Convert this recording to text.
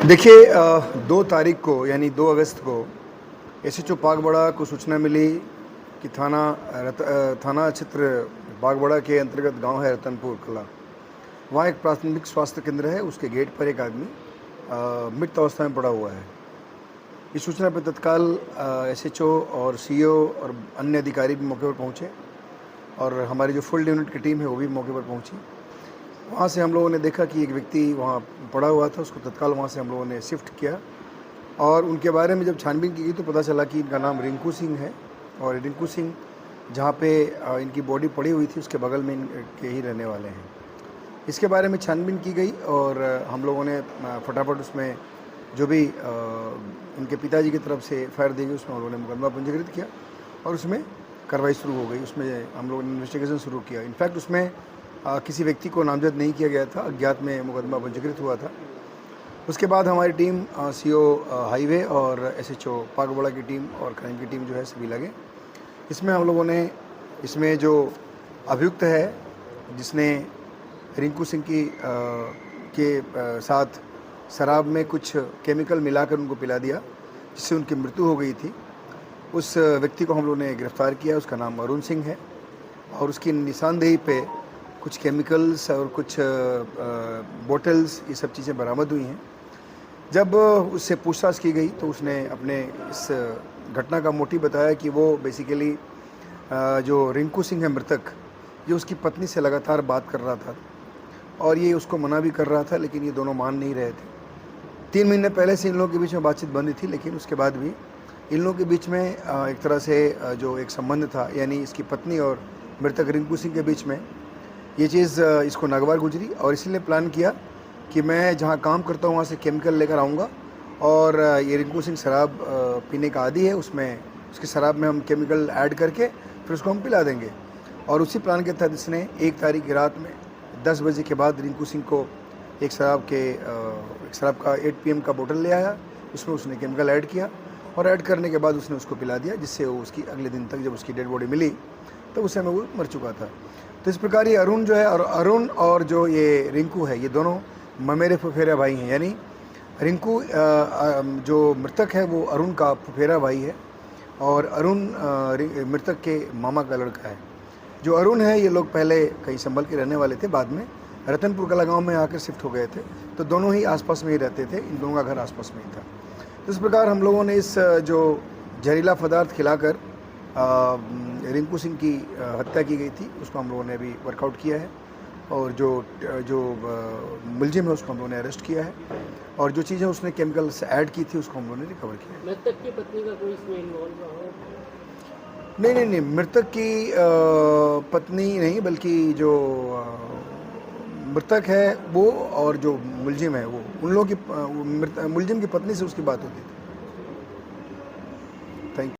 देखिए 2 तारीख को यानी 2 अगस्त को एसएचओ बागबड़ा को सूचना मिली कि थाना क्षेत्र बागबड़ा के अंतर्गत गांव है रतनपुर कला। वहाँ एक प्राथमिक स्वास्थ्य केंद्र है, उसके गेट पर एक आदमी मृत अवस्था में पड़ा हुआ है। इस सूचना पर तत्काल एसएचओ और सीईओ और अन्य अधिकारी भी मौके पर पहुँचे और हमारी जो फुल यूनिट की टीम है वो भी मौके पर पहुँची। वहाँ से हम लोगों ने देखा कि एक व्यक्ति वहाँ पड़ा हुआ था, उसको तत्काल वहाँ से हम लोगों ने शिफ्ट किया और उनके बारे में जब छानबीन की गई तो पता चला कि इनका नाम रिंकू सिंह है और रिंकू सिंह जहाँ पे इनकी बॉडी पड़ी हुई थी उसके बगल में इनके ही रहने वाले हैं। इसके बारे में छानबीन की गई और हम लोगों ने फटाफट उसमें जो भी इनके पिताजी की तरफ से एफआईआर दी गई उसमें हम लोगों ने मुकदमा पंजीकृत किया और उसमें कार्रवाई शुरू हो गई। उसमें हम लोगों ने इन्वेस्टिगेशन शुरू किया। इनफैक्ट उसमें किसी व्यक्ति को नामजद नहीं किया गया था, अज्ञात में मुकदमा पंजीकृत हुआ था। उसके बाद हमारी टीम सीओ हाईवे और एसएचओ बागबड़ा की टीम और क्राइम की टीम जो है सभी लगे। इसमें हम लोगों ने इसमें जो अभियुक्त है जिसने रिंकू सिंह के साथ शराब में कुछ केमिकल मिलाकर उनको पिला दिया जिससे उनकी मृत्यु हो गई थी, उस व्यक्ति को हम लोगों ने गिरफ्तार किया। उसका नाम अरुण सिंह है और उसकी निशानदेही पे कुछ केमिकल्स और कुछ बोतल्स ये सब चीज़ें बरामद हुई हैं। जब उससे पूछताछ की गई तो उसने अपने इस घटना का मोटिव बताया कि वो बेसिकली जो रिंकू सिंह है मृतक, ये उसकी पत्नी से लगातार बात कर रहा था और ये उसको मना भी कर रहा था, लेकिन ये दोनों मान नहीं रहे थे। 3 महीने पहले से इन लोगों के बीच में बातचीत बंद थी, लेकिन उसके बाद भी इन लोगों के बीच में एक तरह से जो एक संबंध था, यानी इसकी पत्नी और मृतक रिंकू सिंह के बीच में ये चीज़ इसको नागवार गुजरी और इसलिए प्लान किया कि मैं जहाँ काम करता हूँ वहाँ से केमिकल लेकर आऊँगा और ये रिंकू सिंह शराब पीने का आदी है, उसमें उसकी शराब में हम केमिकल ऐड करके फिर उसको हम पिला देंगे। और उसी प्लान के तहत इसने 1 तारीख की रात में 10 बजे के बाद रिंकू सिंह को एक शराब का 8 PM का बोतल ले आया, उसमें उसने केमिकल ऐड किया और ऐड करने के बाद उसने उसको पिला दिया, जिससे वो उसकी अगले दिन तक जब उसकी डेड बॉडी मिली तब उस समय वो मर चुका था। तो इस प्रकार ये अरुण जो है और अरुण और जो ये रिंकू है ये दोनों ममेरे फुफेरा भाई हैं। यानी रिंकू जो मृतक है वो अरुण का फुफेरा भाई है और अरुण मृतक के मामा का लड़का है। जो अरुण है ये लोग पहले कहीं संभल के रहने वाले थे, बाद में रतनपुर कला गाँव में आकर शिफ्ट हो गए थे, तो दोनों ही आसपास में ही रहते थे, इन दोनों का घर आसपास में ही था। तो इस प्रकार हम लोगों ने इस जो जहरीला पदार्थ खिलाकर रिंकू सिंह की हत्या की गई थी उसको हम लोगों ने अभी वर्कआउट किया है और जो मुलजिम है उसको हम लोगों ने अरेस्ट किया है और जो चीज़ें उसने केमिकल्स ऐड की थी उसको हम लोगों ने रिकवर किया है। मृतक की पत्नी का कोई इसमें इन्वॉल्व हो? नहीं, मृतक की पत्नी नहीं, बल्कि जो मृतक है वो और जो मुलजिम है वो उन लोगों की मुलजिम की पत्नी से उसकी बात होती थी।